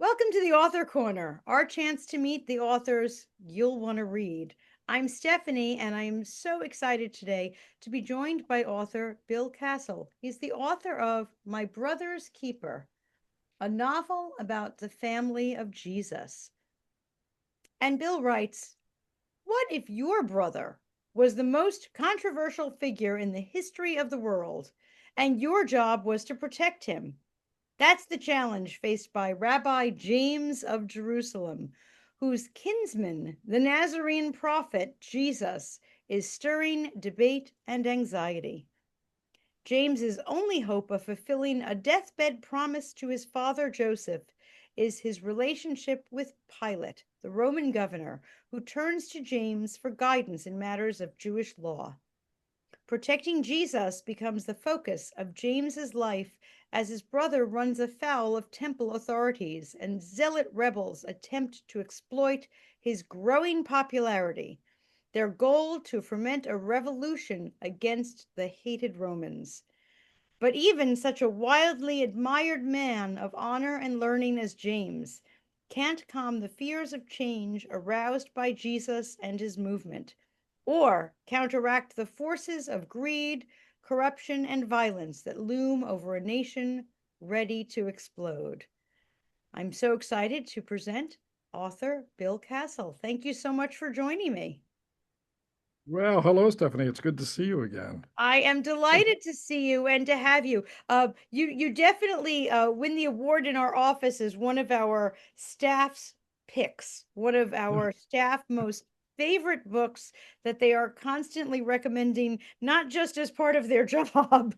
Welcome to the Author Corner, our chance to meet the authors you'll want to read. I'm Stephanie, and I'm so excited today to be joined by author Bill Kassel. He's the author of My Brother's Keeper, a novel about the family of Jesus. And Bill writes, what if your brother was the most controversial figure in the history of the world, and your job was to protect him? That's the challenge faced by Rabbi James of Jerusalem, whose kinsman, the Nazarene prophet Jesus, is stirring debate and anxiety. James's only hope of fulfilling a deathbed promise to his father Joseph is his relationship with Pilate, the Roman governor, who turns to James for guidance in matters of Jewish law. Protecting Jesus becomes the focus of James's life as his brother runs afoul of temple authorities and zealot rebels attempt to exploit his growing popularity, their goal to foment a revolution against the hated Romans. But even such a wildly admired man of honor and learning as James can't calm the fears of change aroused by Jesus and his movement, or counteract the forces of greed, corruption, and violence that loom over a nation ready to explode. I'm so excited to present author Bill Kassel. Thank you so much for joining me. Well, hello, Stephanie. It's good to see you again. I am delighted to see you and to have you. You definitely win the award in our office as one of our staff's picks, one of our staff most favorite books that they are constantly recommending, not just as part of their job,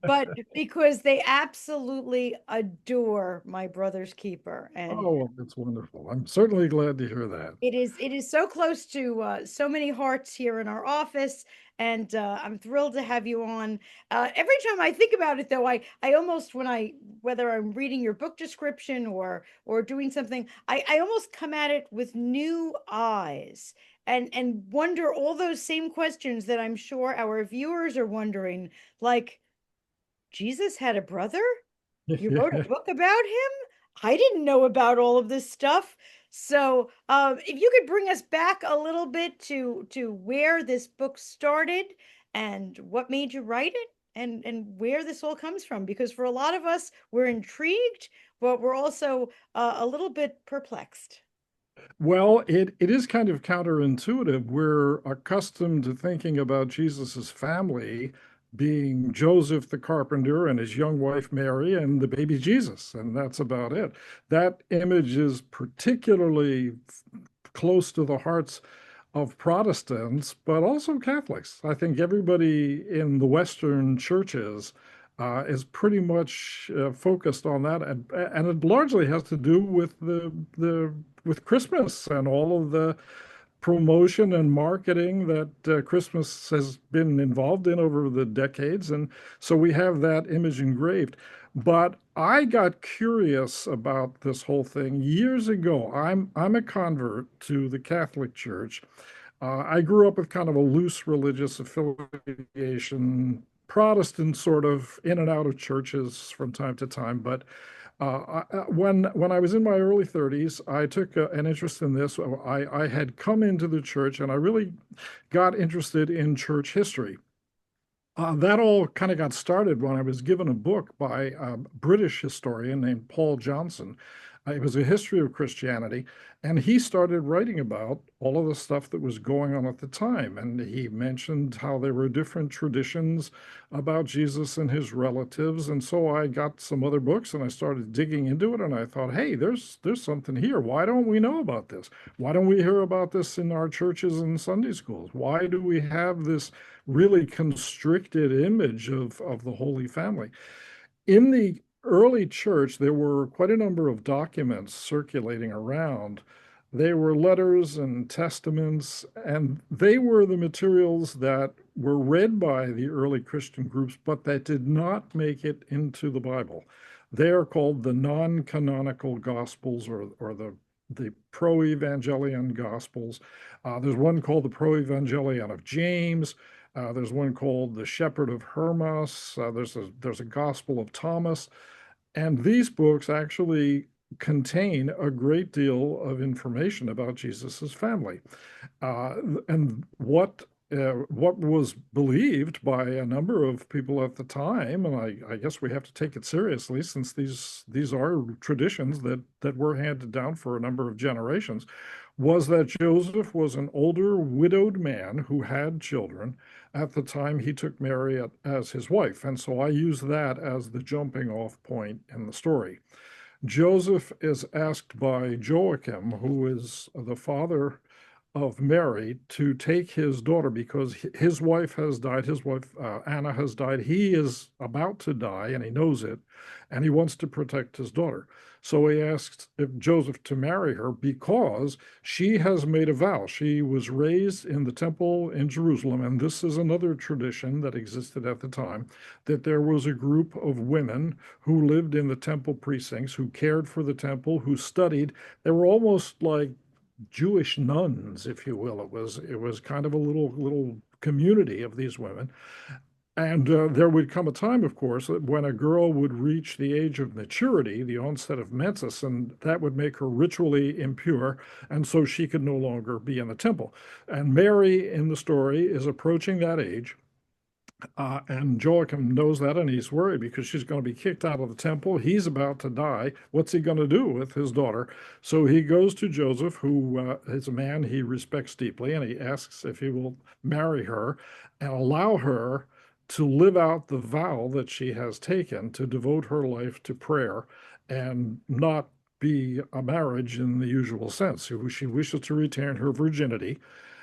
but because they absolutely adore My Brother's Keeper. And Oh, that's wonderful. I'm certainly glad to hear that. it is so close to so many hearts here in our office, and I'm thrilled to have you on. Every time I think about it, though, I almost when I whether I'm reading your book description or doing something, I almost come at it with new eyes and wonder all those same questions that I'm sure our viewers are wondering, like, Jesus had a brother? You wrote a book about him? I didn't know about all of this stuff. So, if you could bring us back a little bit to where this book started and what made you write it and where this all comes from, because for a lot of us, we're intrigued, but we're also a little bit perplexed. Well, it is kind of counterintuitive. We're accustomed to thinking about Jesus's family being Joseph the carpenter and his young wife Mary and the baby Jesus, and that's about it. That image is particularly close to the hearts of Protestants, but also Catholics. I think everybody in the Western churches is pretty much focused on that, and it largely has to do with the with Christmas and all of the promotion and marketing that Christmas has been involved in over the decades, and so we have that image engraved. But I got curious about this whole thing years ago. I'm a convert to the Catholic Church. I grew up with kind of a loose religious affiliation, Protestant sort of in and out of churches from time to time. But when I was in my early 30s, I took an interest in this. I had come into the church and I really got interested in church history. That all kind of got started when I was given a book by a British historian named Paul Johnson. It was a history of Christianity, and he started writing about all of the stuff that was going on at the time. And he mentioned how there were different traditions about Jesus and his relatives. And so I got some other books and I started digging into it, and I thought, hey, there's something here. Why don't we know about this? Why don't we hear about this in our churches and Sunday schools? Why do we have this really constricted image of the Holy Family? In the early church, there were quite a number of documents circulating around. They were letters and testaments, and they were the materials that were read by the early Christian groups, but that did not make it into the Bible. They are called the non-canonical Gospels, or the Pro-Evangelion Gospels. There's one called the Pro-Evangelion of James. There's one called the Shepherd of Hermas. There's a Gospel of Thomas. And these books actually contain a great deal of information about Jesus's family. And what was believed by a number of people at the time, and I guess we have to take it seriously since these are traditions that were handed down for a number of generations, was that Joseph was an older widowed man who had children at the time he took Mary as his wife. And so I use that as the jumping off point in the story. Joseph is asked by Joachim, who is the father of Mary, to take his daughter because his wife has died. His wife, Anna, has died. He is about to die and he knows it, and he wants to protect his daughter. So he asks if Joseph to marry her because she has made a vow. She was raised in the temple in Jerusalem, and this is another tradition that existed at the time, that there was a group of women who lived in the temple precincts, who cared for the temple, who studied. They were almost like Jewish nuns, if you will. It was kind of a little community of these women. And there would come a time, of course, when a girl would reach the age of maturity, the onset of menses, and that would make her ritually impure, and so she could no longer be in the temple. And Mary in the story is approaching that age. And Joachim knows that, and he's worried because she's going to be kicked out of the temple. He's about to die. What's he going to do with his daughter? So he goes to Joseph, who is a man he respects deeply, and he asks if he will marry her and allow her to live out the vow that she has taken to devote her life to prayer and not be a marriage in the usual sense. She wishes to retain her virginity.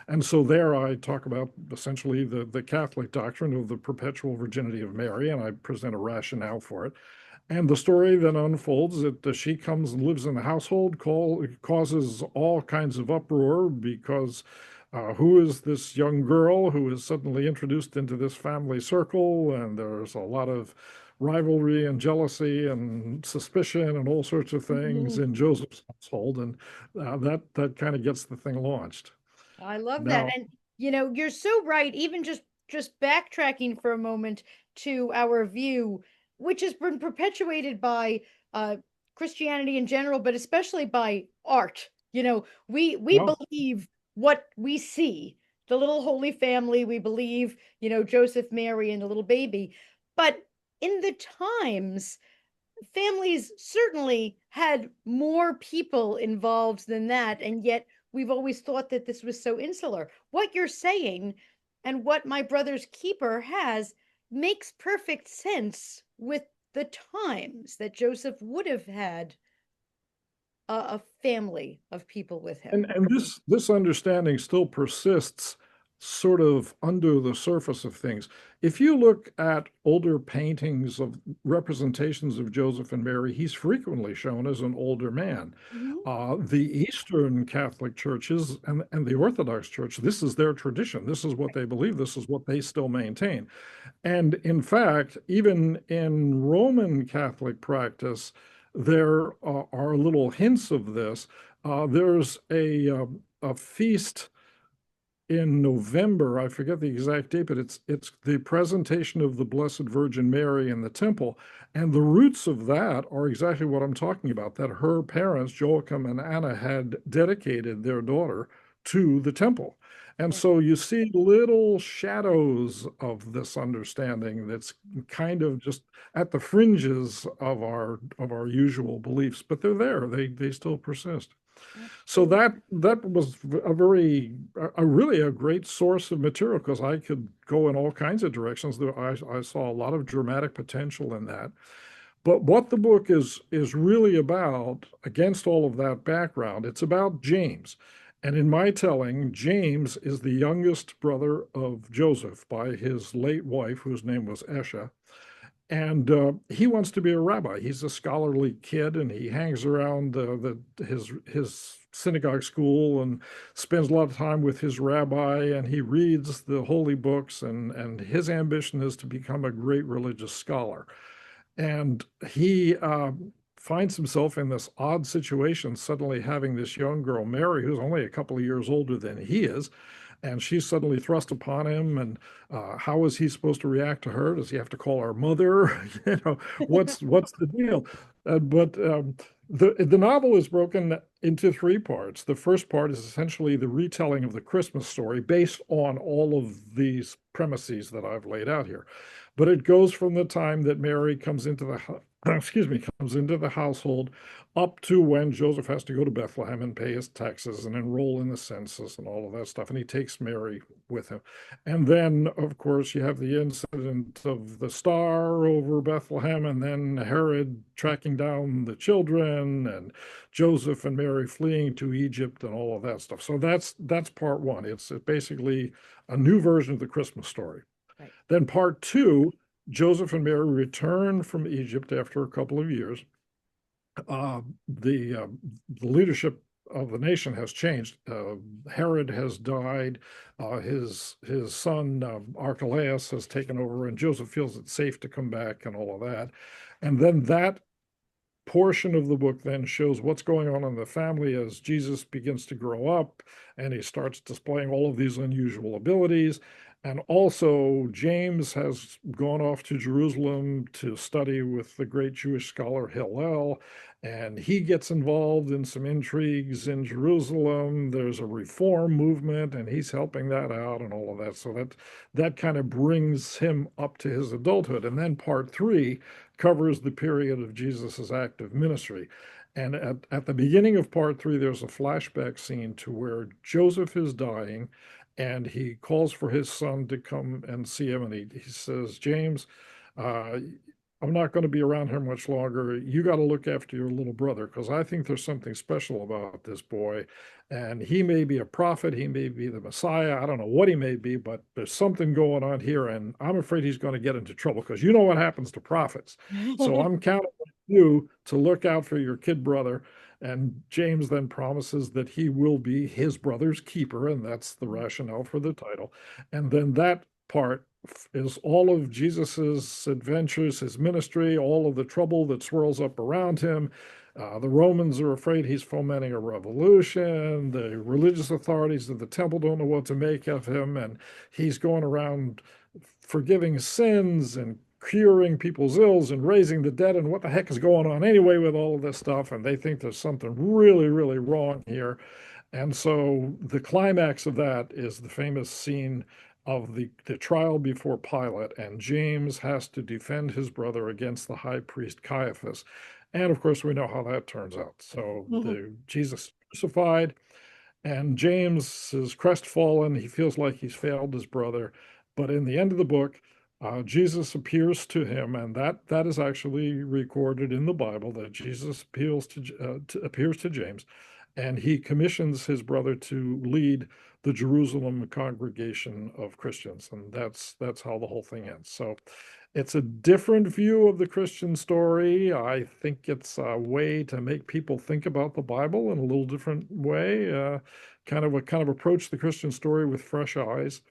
And so there I talk about essentially the Catholic doctrine of the perpetual virginity of Mary, and I present a rationale for it. And the story then unfolds that she comes and lives in the household, causes all kinds of uproar because who is this young girl who is suddenly introduced into this family circle? And there's a lot of rivalry and jealousy and suspicion and all sorts of things Mhm. in Joseph's household, and that kind of gets the thing launched. I love that. Now, And you're so right. Even just backtracking for a moment to our view, which has been perpetuated by uh Christianity in general, but especially by art. We well, believe what we see. The little Holy Family, we believe, Joseph, Mary, and the little baby. But in the times, families certainly had more people involved than that, and yet we've always thought that this was so insular. What you're saying and what my brother's keeper has makes perfect sense with the times that Joseph would have had a family of people with him. and this understanding still persists sort of under the surface of things. If you look at older paintings of representations of Joseph and Mary, he's frequently shown as an older man. Mhm. The Eastern Catholic churches and the Orthodox Church, this is their tradition. This is what they believe. This is what they still maintain. And in fact, even in Roman Catholic practice, there are little hints of this. There's a feast in November. I forget the exact date, but it's the presentation of the Blessed Virgin Mary in the temple. And the roots of that are exactly what I'm talking about, that her parents, Joachim and Anna, had dedicated their daughter to the temple. And Right. so you see little shadows of this understanding that's kind of just at the fringes of our usual beliefs, but they're there. They still persist. So Absolutely. that was a really a great source of material because I could go in all kinds of directions. I saw a lot of dramatic potential in that. But what the book is really about, against all of that background, it's about James. And in my telling, James is the youngest brother of Joseph by his late wife, whose name was Esha. And he wants to be a rabbi. He's a scholarly kid, and he hangs around his synagogue school and spends a lot of time with his rabbi. And he reads the holy books, and his ambition is to become a great religious scholar. And he finds himself in this odd situation, suddenly having this young girl, Mary, who's only a couple of years older than he is, and she's suddenly thrust upon him. And how is he supposed to react to her? Does he have to call her mother? What's the deal? But the novel is broken into three parts. The first part is essentially the retelling of the Christmas story based on all of these premises that I've laid out here. But it goes from the time that Mary comes into the excuse me, comes into the household up to when Joseph has to go to Bethlehem and pay his taxes and enroll in the census and all of that stuff. And he takes Mary with him. And then, of course, you have the incident of the star over Bethlehem, and then Herod tracking down the children, and Joseph and Mary fleeing to Egypt and all of that stuff. So that's part one. It's basically a new version of the Christmas story. Right. Then part two, Joseph and Mary return from Egypt after a couple of years. The leadership of the nation has changed. Herod has died. His son Archelaus has taken over, and Joseph feels it's safe to come back and all of that. And then that portion of the book then shows what's going on in the family as Jesus begins to grow up and he starts displaying all of these unusual abilities. And also, James has gone off to Jerusalem to study with the great Jewish scholar Hillel, and he gets involved in some intrigues in Jerusalem. There's a reform movement, and he's helping that out and all of that. So that kind of brings him up to his adulthood. And then part three covers the period of Jesus's active ministry. And at the beginning of part three, there's a flashback scene to where Joseph is dying and he calls for his son to come and see him. And he says, James, uh, I'm not going to be around here much longer. You got to look after your little brother because I think there's something special about this boy. And he may be a prophet, he may be the Messiah. I don't know what he may be, but there's something going on here. And I'm afraid he's going to get into trouble because you know what happens to prophets. So I'm counting on you to look out for your kid brother. And James then promises that he will be his brother's keeper, and that's the rationale for the title. And then that part is all of Jesus's adventures, his ministry, all of the trouble that swirls up around him. The Romans are afraid he's fomenting a revolution. The religious authorities of the temple don't know what to make of him, and he's going around forgiving sins and curing people's ills and raising the dead. And what the heck is going on anyway with all of this stuff? And they think there's something really, really wrong here. And so the climax of that is the famous scene of the trial before Pilate, and James has to defend his brother against the high priest Caiaphas. And of course, we know how that turns out. So Jesus crucified, and James is crestfallen. He feels like he's failed his brother. But in the end of the book, Jesus appears to him, and that is actually recorded in the Bible that Jesus appears to James, and he commissions his brother to lead the Jerusalem congregation of Christians, and that's how the whole thing ends. So it's a different view of the Christian story. I think it's a way to make people think about the Bible in a little different way, kind of approach the Christian story with fresh eyes.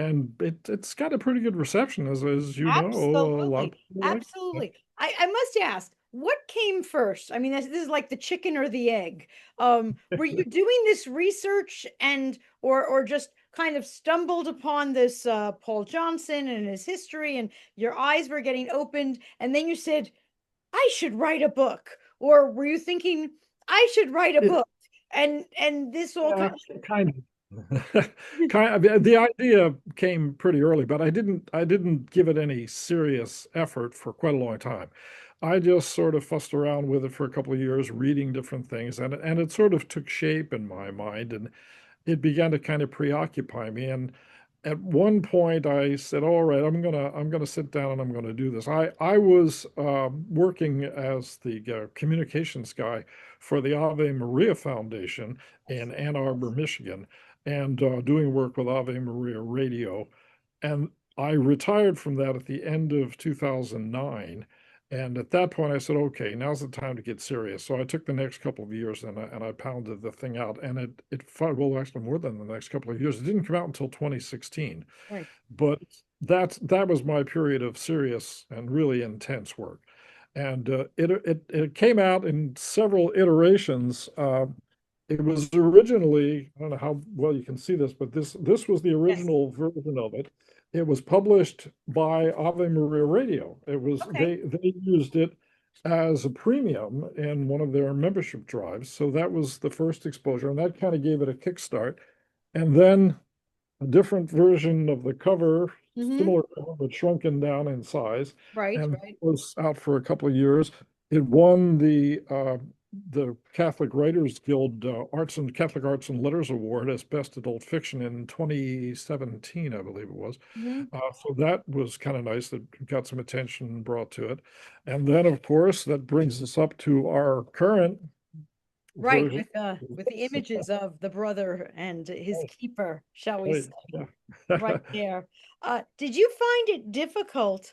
And it's got a pretty good reception, as you know. A lot of Absolutely. people like it. Absolutely. I must ask, what came first? I mean, this is like the chicken or the egg. Were you doing this research and or just kind of stumbled upon this Paul Johnson and his history and your eyes were getting opened and then you said, I should write a book? Or were you thinking, I should write a It, book? And this all yeah, kind kind of. The idea came pretty early, but I didn't give it any serious effort for quite a long time. I just sort of fussed around with it for a couple of years, reading different things, and it sort of took shape in my mind, and it began to kind of preoccupy me. And at one point, I said, "All right, I'm gonna sit down and I'm gonna do this." I was working as the communications guy for the Ave Maria Foundation in Ann Arbor, Michigan, and doing work with Ave Maria Radio. And I retired from that at the end of 2009. And at that point, I said, okay, now's the time to get serious. So I took the next couple of years and I pounded the thing out. And well, actually more than the next couple of years. It didn't come out until 2016. right. But that was my period of serious and really intense work. And it came out in several iterations. it was originally, I don't know how well you can see this, but this was the Yes. original version of it. It was published by Ave Maria Radio. It was Okay. they used it as a premium in one of their membership drives. So that was the first exposure, and that kind of gave it a kickstart. And then a different version of the cover, Mm-hmm. similar cover, but shrunken down in size, Right, and right. was out for a couple of years. It won the Catholic Writers Guild Catholic Arts and Letters Award as Best Adult Fiction in 2017, I believe it was. Mm-hmm. So that was kind of nice that got some attention brought to it. And then, of course, that brings us up to our current Right, version. with the images of the brother and his keeper, shall we Right, say, yeah. right there. Did you find it difficult?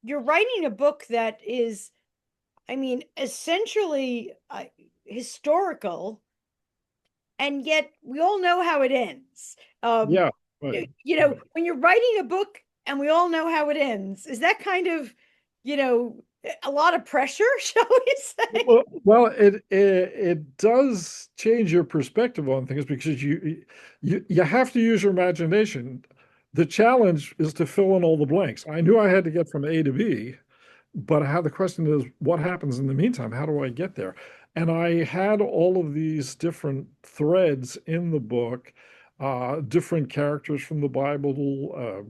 You're writing a book that is, I mean, essentially historical, and yet we all know how it ends. Um, Yeah, right. when you're writing a book and we all know how it ends, is that kind of, a lot of pressure, shall we say? Well, it does change your perspective on things because you have to use your imagination. The challenge is to fill in all the blanks. I knew I had to get from A to B, but how the question is, what happens in the meantime? How do I get there? And I had all of these different threads in the book, different characters from the Bible,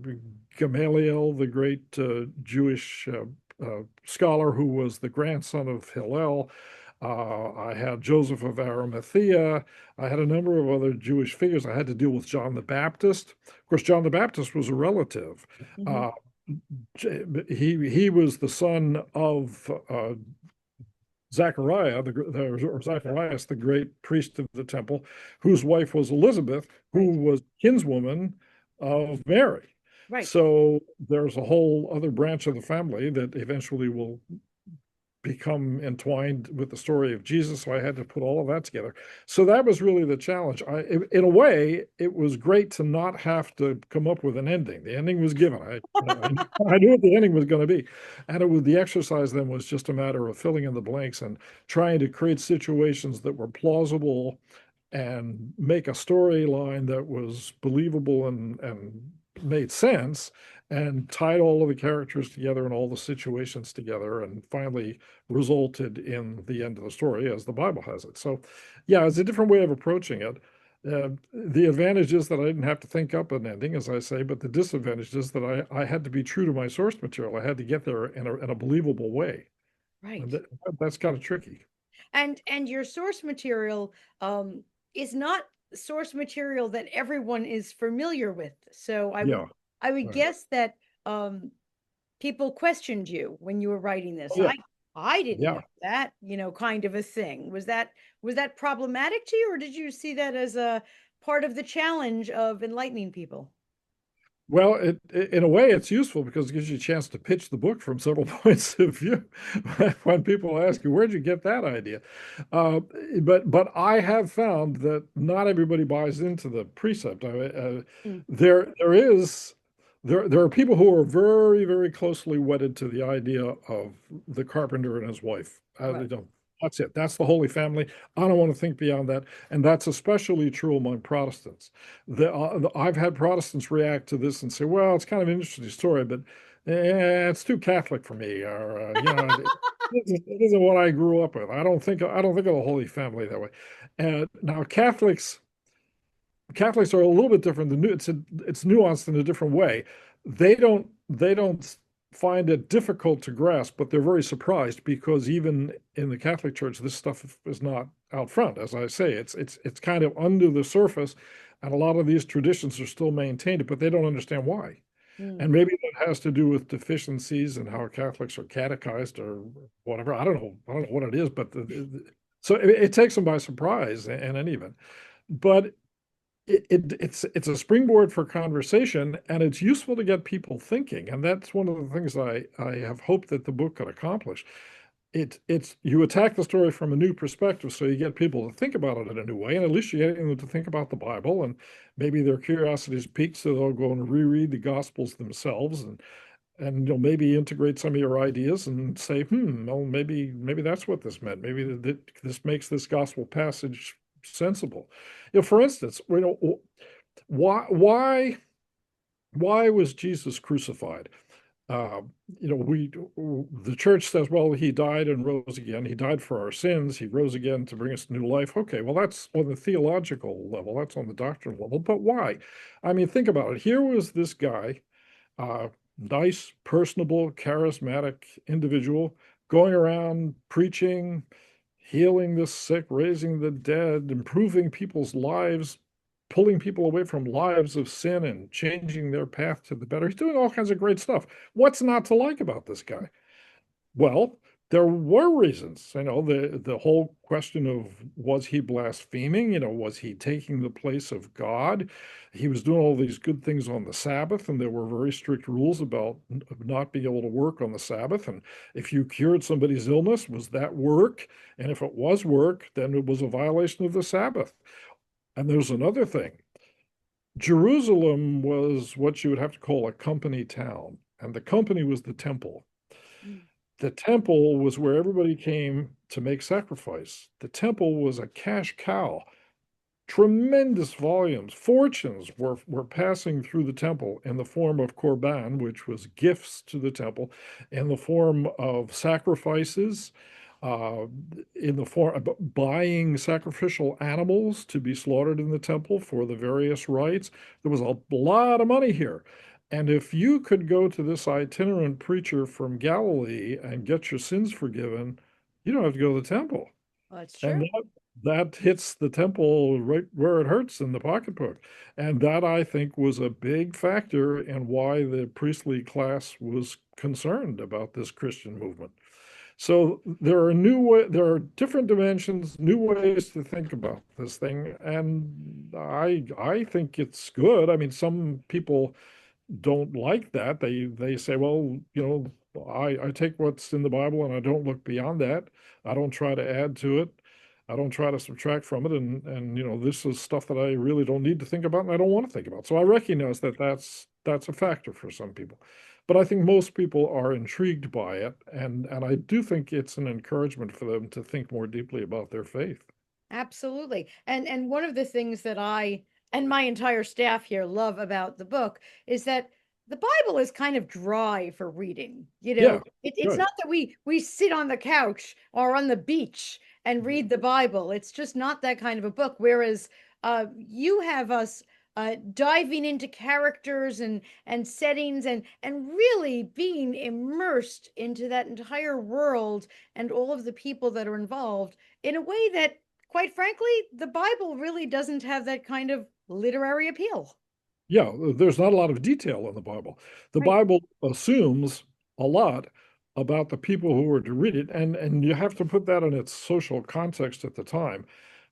Gamaliel, the great Jewish scholar who was the grandson of Hillel. I had Joseph of Arimathea. I had a number of other Jewish figures. I had to deal with John the Baptist. Of course, John the Baptist was a relative. Mhm. Uh, he was the son of Zachariah, or Zacharias, the great priest of the temple, whose wife was Elizabeth, who Right, was kinswoman of Mary. right. So there's a whole other branch of the family that eventually will become entwined with the story of Jesus. So I had to put all of that together. So that was really the challenge. In a way, it was great to not have to come up with an ending. The ending was given. I knew what the ending was going to be, and the exercise then was just a matter of filling in the blanks and trying to create situations that were plausible and make a storyline that was believable and made sense and tied all of the characters together and all the situations together and finally resulted in the end of the story as the Bible has it. So, yeah, it's a different way of approaching it. The advantage is that I didn't have to think up an ending, as I say, but the disadvantage is that I had to be true to my source material. I had to get there in a believable way. And Right. that's kind of tricky. And your source material is not source material that everyone is familiar with. So Yeah. I would Right. guess that people questioned you when you were writing Oh, this. yeah. I didn't Yeah. know that, kind of a thing. Was that problematic to you, or did you see that as a part of the challenge of enlightening people? Well, in a way, it's useful because it gives you a chance to pitch the book from several points of view. When people ask you, "Where'd you get that idea?" Uh, but I have found that not everybody buys into the precept. Mm. There is there are people who are very, very closely wedded to the idea of the carpenter and his wife. They Right. don't. That's it. That's the Holy Family. I don't want to think beyond that, and that's especially true among Protestants. I've had Protestants react to this and say, "Well, it's kind of an interesting story, but it's too Catholic for me," or it isn't what I grew up with. I don't think of the Holy Family that way. Now, Catholics are a little bit different. It's nuanced in a different way. They don't find it difficult to grasp, but they're very surprised because even in the Catholic Church, this stuff is not out front. As I say, it's kind of under the surface, and a lot of these traditions are still maintained, but they don't understand why. Mm. And maybe that has to do with deficiencies and how Catholics are catechized or whatever. I don't know. I don't know what it is, but so it takes them by surprise in any event. But it's a springboard for conversation, and it's useful to get people thinking. And that's one of the things I have hoped that the book could accomplish. It's you attack the story from a new perspective, so you get people to think about it in a new way, and at least you're getting them to think about the Bible, and maybe their curiosity is piqued, so they'll go and reread the Gospels themselves, and you'll maybe integrate some of your ideas and say, well, maybe that's what this meant. Maybe this makes this gospel passage sensible. For instance, why why was Jesus crucified? Uh, the church says, well, he died and rose again. He died for our sins. He rose again to bring us new life. Okay, well, that's on the theological level. That's on the doctrinal level. But why? I mean, think about it. Here was this guy, uh, nice, personable, charismatic individual going around preaching, healing the sick, raising the dead, improving people's lives, pulling people away from lives of sin and changing their path to the better. He's doing all kinds of great stuff. What's not to like about this guy? Well, there were reasons. The whole question of, was he blaspheming? Was he taking the place of God? He was doing all these good things on the Sabbath, and there were very strict rules about not being able to work on the Sabbath. And if you cured somebody's illness, was that work? And if it was work, then it was a violation of the Sabbath. And there's another thing. Jerusalem was what you would have to call a company town, and the company was the temple. Mm. The temple was where everybody came to make sacrifice. The temple was a cash cow. Tremendous volumes, fortunes were passing through the temple in the form of korban, which was gifts to the temple, in the form of sacrifices, uh, in the form of buying sacrificial animals to be slaughtered in the temple for the various rites. There was a lot of money here. And if you could go to this itinerant preacher from Galilee and get your sins forgiven, you don't have to go to the temple. Well, that's And true. that hits the temple right where it hurts in the pocketbook. And that, I think, was a big factor in why the priestly class was concerned about this Christian movement. So there are different dimensions, new ways to think about this thing, and I think it's good. I mean, some people don't like that. They say, well, I take what's in the Bible and I don't look beyond that. I don't try to add to it. I don't try to subtract from it. And this is stuff that I really don't need to think about and I don't want to think about. So I recognize that that's a factor for some people. But I think most people are intrigued by it, and I do think it's an encouragement for them to think more deeply about their faith. Absolutely. And one of the things that I and my entire staff here love about the book is that the Bible is kind of dry for reading. Yeah, It's good. not that we sit on the couch or on the beach and read the Bible. It's just not that kind of a book. Whereas you have us diving into characters and settings and really being immersed into that entire world and all of the people that are involved in a way that, quite frankly, the Bible really doesn't have that kind of literary appeal. Yeah, there's not a lot of detail in the Bible. The Right. Bible assumes a lot about the people who were to read it, and you have to put that in its social context at the time.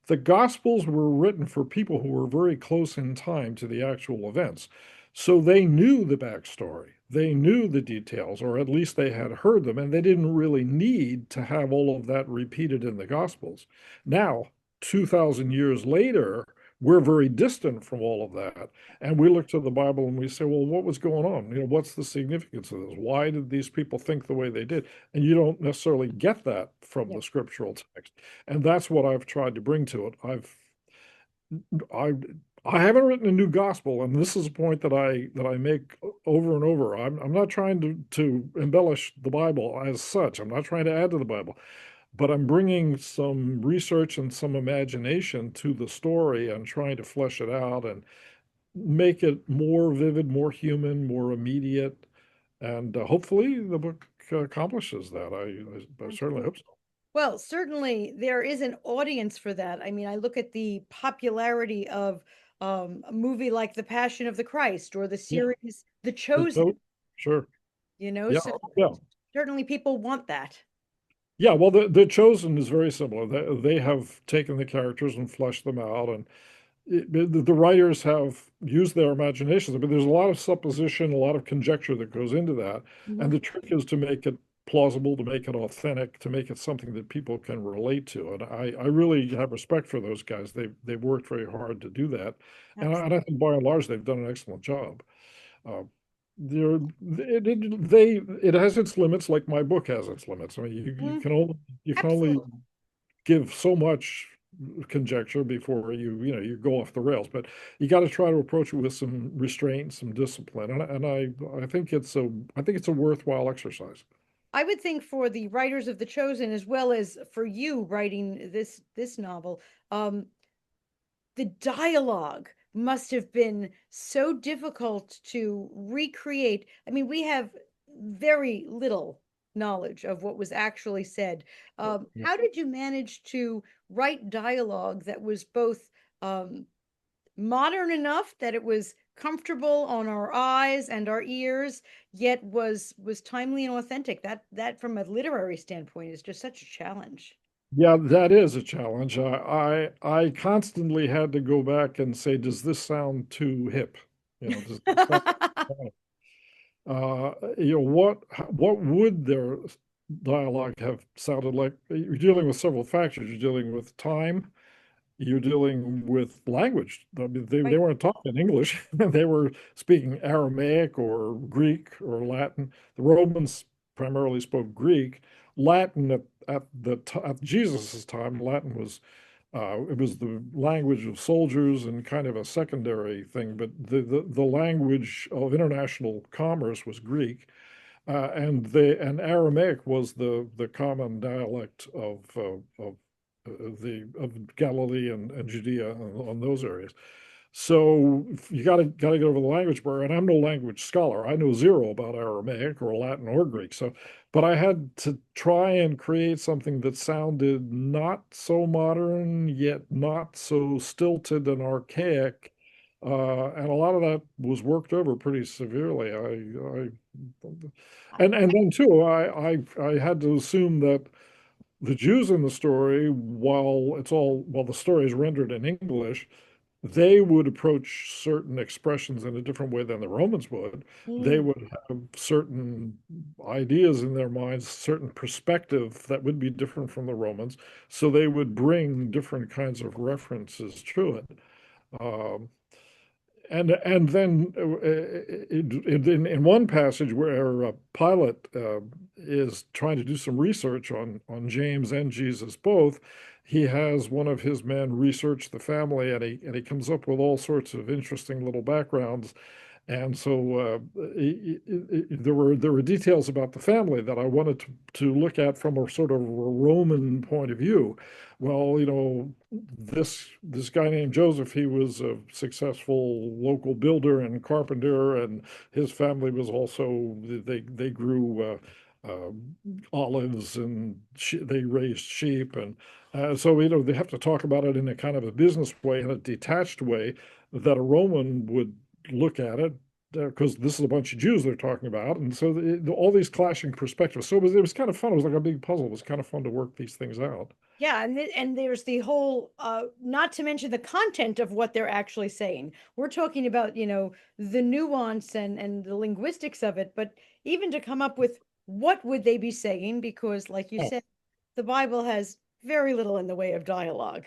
The Gospels were written for people who were very close in time to the actual events. So they knew the backstory. They knew the details, or at least they had heard them, and they didn't really need to have all of that repeated in the Gospels. Now, 2,000 years later, we're very distant from all of that. And we look to the Bible and we say, well, what was going on? What's the significance of this? Why did these people think the way they did? And you don't necessarily get that from Yeah. the scriptural text. And that's what I've tried to bring to it. I I haven't written a new gospel, and this is a point that I make over and over. I'm not trying to embellish the Bible as such. I'm not trying to add to the Bible, but I'm bringing some research and some imagination to the story and trying to flesh it out and make it more vivid, more human, more immediate. And hopefully the book accomplishes that. I certainly Absolutely. hope so. Well, certainly there is an audience for that. I mean, I look at the popularity of a movie like The Passion of the Christ or the Yeah, series The the Chosen, note, sure. Yeah, so yeah. certainly people want that. Yeah, well, the Chosen is very similar. They have taken the characters and fleshed them out, and the writers have used their imaginations. I mean, there's a lot of supposition, a lot of conjecture that goes into that. And Mhm. the trick is to make it plausible, to make it authentic, to make it something that people can relate to. And I really have respect for those guys. They've worked very hard to do that. And I think by and large, they've done an excellent job. Uh, there, it has its limits, like my book has its limits. I mean, Mhm. you can only Absolutely. give so much conjecture before you go off the rails. But you got to try to approach it with some restraint, some discipline, and I think it's a worthwhile exercise. I would think for the writers of The Chosen, as well as for you writing this novel, um, the dialogue must have been so difficult to recreate. I mean, we have very little knowledge of what was actually said. Yeah. How did you manage to write dialogue that was both modern enough that it was comfortable on our eyes and our ears, yet was timely and authentic? That from a literary standpoint is just such a challenge. Yeah, that is a challenge. I constantly had to go back and say, does this sound too hip? Does this sound, what would their dialogue have sounded like? You're dealing with several factors. You're dealing with time, you're dealing with language. I mean, they Right. weren't talking English. They were speaking Aramaic or Greek or Latin. The Romans primarily spoke Greek. Latin at Jesus's time, Latin was it was the language of soldiers and kind of a secondary thing, but the language of international commerce was Greek, and Aramaic was the common dialect of Galilee and Judea on those areas. So you got to get over the language barrier. And I'm no language scholar. I know zero about Aramaic or Latin or Greek. So, but I had to try and create something that sounded not so modern, yet not so stilted and archaic. And a lot of that was worked over pretty severely. And then too, I had to assume that the Jews in the story, while the story is rendered in English, they would approach certain expressions in a different way than the Romans would. They Mm. would have certain ideas in their minds, certain perspective that would be different from the Romans. So they would bring different kinds of references to it. Um, and then in one passage where Pilate is trying to do some research on James and Jesus both, he has one of his men research the family, and he comes up with all sorts of interesting little backgrounds. And so there were details about the family that I wanted to look at from a sort of Roman point of view. Well, this guy named Joseph, he was a successful local builder and carpenter, and his family was also they grew olives and they raised sheep, and so they have to talk about it in a kind of a business way, in a detached way that a Roman would look at it, because this is a bunch of Jews they're talking about, and so all these clashing perspectives. So it was kind of fun. It was like a big puzzle. It was kind of fun to work these things out. Yeah, and there's the whole not to mention the content of what they're actually saying. We're talking about, the nuance and the linguistics of it, but even to come up with what would they be saying, because like you Oh, said, the Bible has very little in the way of dialogue.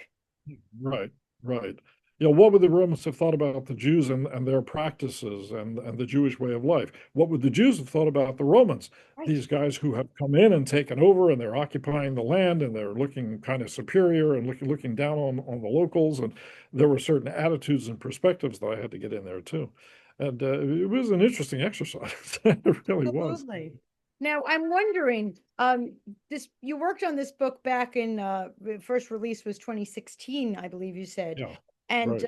right, right. What would the Romans have thought about the Jews and their practices and the Jewish way of life? What would the Jews have thought about the Romans? Right. These guys who have come in and taken over and they're occupying the land and they're looking kind of superior and looking down on the locals. And there were certain attitudes and perspectives that I had to get in there too. And it was an interesting exercise. It really was. Absolutely. Now, I'm wondering, this you worked on this book back in the first release was 2016, I believe you said, Yeah, and right.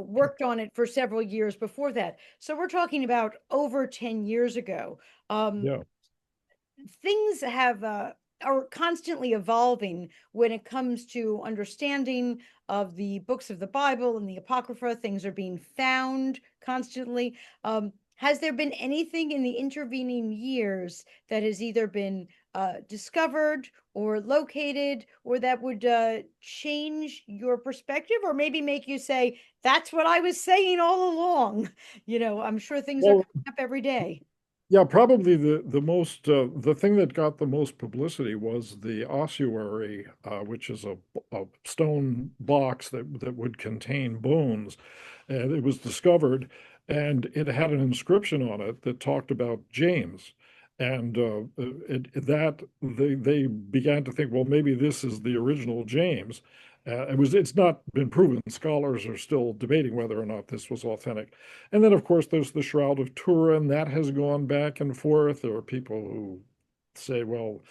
worked on it for several years before that. So we're talking about over 10 years ago. Um, Yeah. things have are constantly evolving when it comes to understanding of the books of the Bible and the Apocrypha. Things are being found constantly. Has there been anything in the intervening years that has either been discovered or located, or that would change your perspective, or maybe make you say, "That's what I was saying all along"? I'm sure things are Well, coming up every day. yeah, probably the thing that got the most publicity was the ossuary, which is a stone box that would contain bones, and it was discovered, and it had an inscription on it that talked about James. And that they began to think, well, maybe this is the original James. It's not been proven. Scholars are still debating whether or not this was authentic. And then, of course, there's the Shroud of Turin that has gone back and forth. There are people who say, well,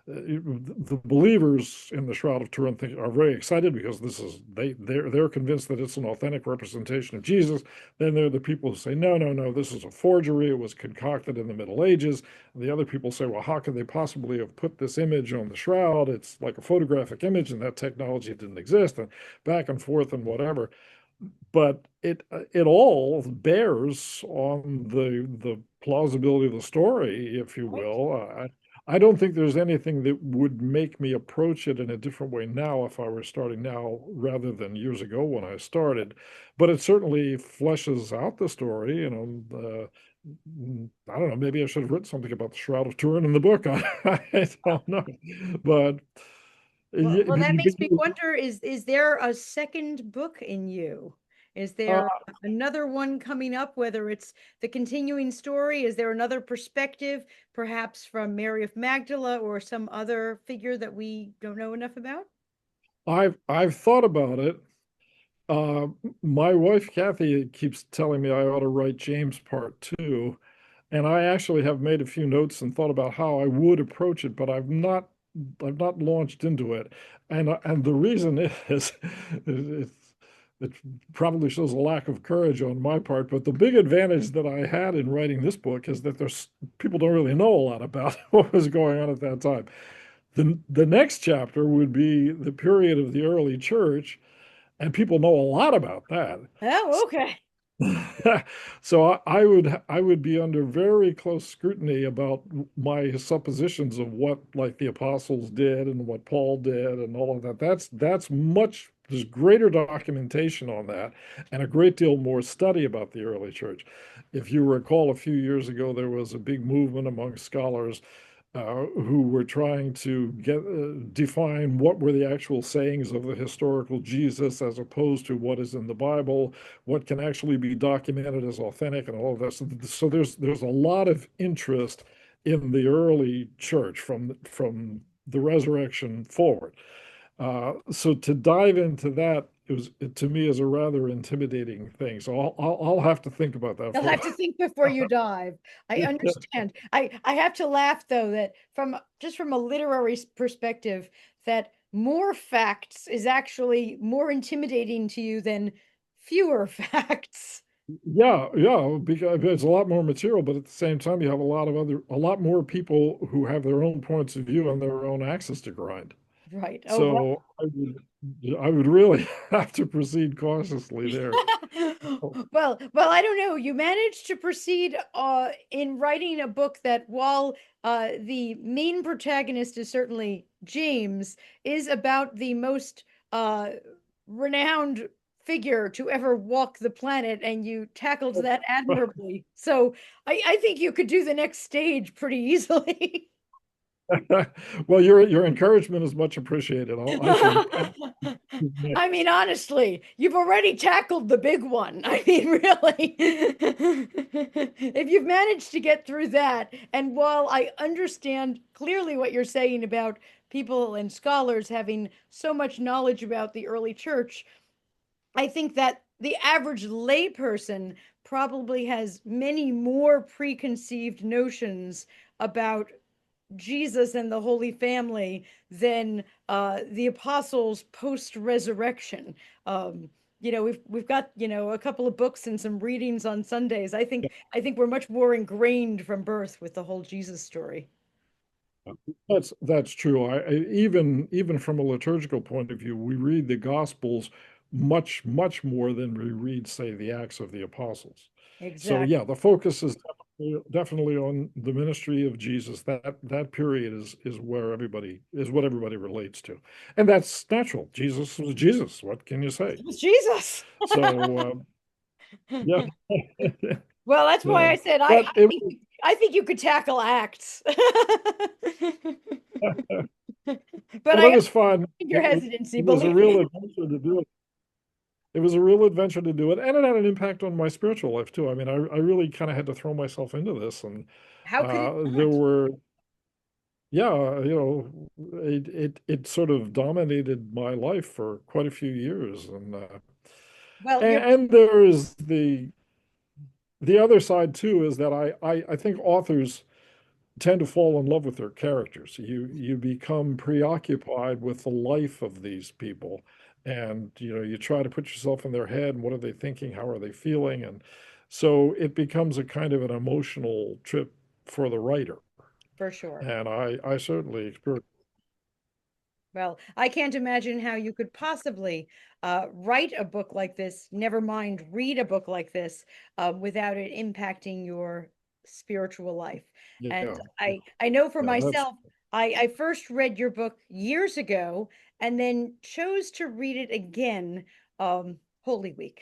the believers in the Shroud of Turin are very excited because they're convinced that it's an authentic representation of Jesus. Then there are the people who say, no, no, no, this is a forgery. It was concocted in the Middle Ages. And the other people say, well, how could they possibly have put this image on the shroud? It's like a photographic image, and that technology didn't exist, and back and forth and whatever. But it all bears on the plausibility of the story, if you Right. will. I don't think there's anything that would make me approach it in a different way now if I were starting now rather than years ago when I started. But it certainly fleshes out the story. I don't know. Maybe I should have written something about the Shroud of Turin in the book. I don't know, but Well, that makes me you- wonder, is there a second book in you? Is uh, there another one coming up, whether it's the continuing story? Is there another perspective, perhaps from Mary of Magdala or some other figure that we don't know enough about? I've thought about it. Uh, my wife Kathy keeps telling me I ought to write James Part Two, and I actually have made a few notes and thought about how I would approach it, but I've not launched into it. And the reason is it probably shows a lack of courage on my part, but the big advantage that I had in writing this book is that there's people don't really know a lot about what was going on at that time. The next chapter would be the period of the early church, and people know a lot about that. Oh, okay. So I would be under very close scrutiny about my suppositions of what like the apostles did and what Paul did and all of that. There's greater documentation on that and a great deal more study about the early church. If you recall, a few years ago, there was a big movement among scholars who were trying to define what were the actual sayings of the historical Jesus as opposed to what is in the Bible, what can actually be documented as authentic, and all of that. So there's a lot of interest in the early church from the resurrection forward. So to dive into that to me is a rather intimidating thing. So I'll have to think about that You'll for a have to think before you dive. I while. understand. I have to laugh though that from a literary perspective, that more facts is actually more intimidating to you than fewer facts. Yeah, yeah, because it's a lot more material, but at the same time, you have a lot more people who have their own points of view and their own axes to grind. Right. Oh, right. So I would really have to proceed cautiously there. Well, I don't know. You managed to proceed in writing a book that, while the main protagonist is certainly James, is about the most renowned figure to ever walk the planet, and you tackled that admirably. So I think you could do the next stage pretty easily. Well, your encouragement is much appreciated. I shall. I mean, honestly, you've already tackled the big one. I mean, really. If you've managed to get through that, and while I understand clearly what you're saying about people and scholars having so much knowledge about the early church, I think that the average layperson probably has many more preconceived notions about Jesus and the Holy Family than the apostles post resurrection. We've got a couple of books and some readings on Sundays. I think we're much more ingrained from birth with the whole Jesus story. That's true. Even from a liturgical point of view, we read the Gospels much more than we read, say, the Acts of the Apostles. So Exactly. yeah, the focus is definitely on the ministry of Jesus. That period is what everybody relates to, and that's natural. Jesus was Jesus. What can you say? It was Jesus. So yeah, Well, that's why yeah. I said I, But I think I think you could tackle acts. But well, I it was fun. understand your hesitancy, It was a believe real me. adventure to do it. it was a real adventure to do it, and it had an impact on my spiritual life too. I mean, I really kind of had to throw myself into this, and How could it there not? were, yeah, it sort of dominated my life for quite a few years, Well, you're and there is the other side too is that I think authors tend to fall in love with their characters. You become preoccupied with the life of these people, and you try to put yourself in their head. And what are they thinking? How are they feeling? And so it becomes a kind of an emotional trip for the writer. for sure. And I certainly experienced. Well, I can't imagine how you could possibly write a book like this, never mind read a book like this, without it impacting your spiritual life. And Yeah, I know for yeah, that's myself, I first read your book years ago and then chose to read it again Holy Week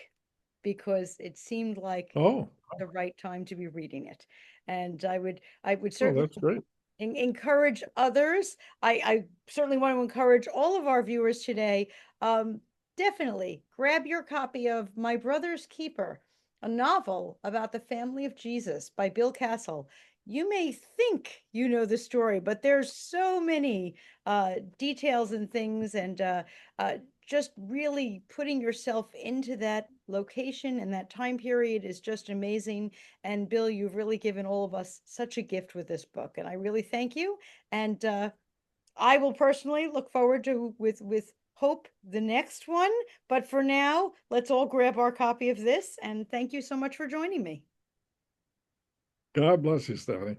because it seemed like oh the right time to be reading it. And I would oh certainly that's great. encourage others. I certainly want to encourage all of our viewers today. Um, Definitely grab your copy of My Brother's Keeper, a novel about the family of Jesus by Bill Kassel. You may think you know the story, but there's so many details and things, and just really putting yourself into that location and that time period is just amazing. And Bill, you've really given all of us such a gift with this book, and I really thank you. And I will personally look forward to with hope the next one. But for now, let's all grab our copy of this. And thank you so much for joining me. God bless you, Stephanie.